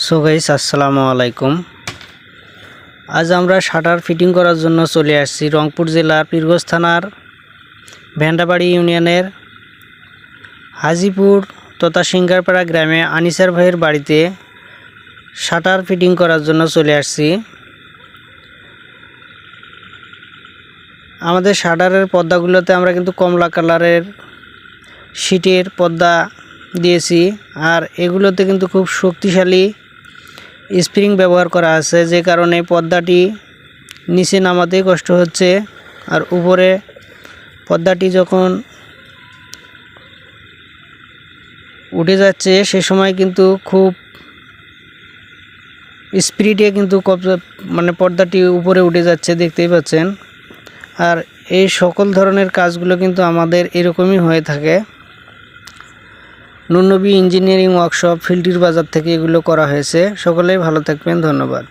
So guys আসসালামু আলাইকুম। আজ আমরা শাটার ফিটিং করার জন্য চলে আসছি রংপুর জেলার পীরগঞ্জ থানার ভেন্ডাবাড়ি ইউনিয়নের হাজিপুর তথা সিঙ্গারপাড়া গ্রামে আনিসার ভাইয়ের বাড়িতে শাটার ফিটিং করার জন্য চলে আসছি। আমাদের শাটারের পর্দাগুলোতে আমরা কিন্তু কমলা কালারের শীটের পর্দা দিয়েছি, আর এগুলোতে কিন্তু খুব শক্তিশালী স্প্রিং ব্যবহার করা আছে, যে কারণে পর্দাটি নিচে নামাতে কষ্ট হচ্ছে। আর উপরে পর্দাটি যখন উঠে যাচ্ছে সে সময় কিন্তু খুব স্পিডে কিন্তু পর্দাটি উপরে উঠে যাচ্ছে, দেখতেই পাচ্ছেন। আর এই সকল ধরনের কাজগুলো কিন্তু আমাদের এরকমই হয়ে থাকে। নুনবী ইঞ্জিনিয়ারিং ওয়ার্কশপ, ফিল্টির বাজার থেকে এগুলো করা হয়েছে। সকলেই ভালো থাকবেন, ধন্যবাদ।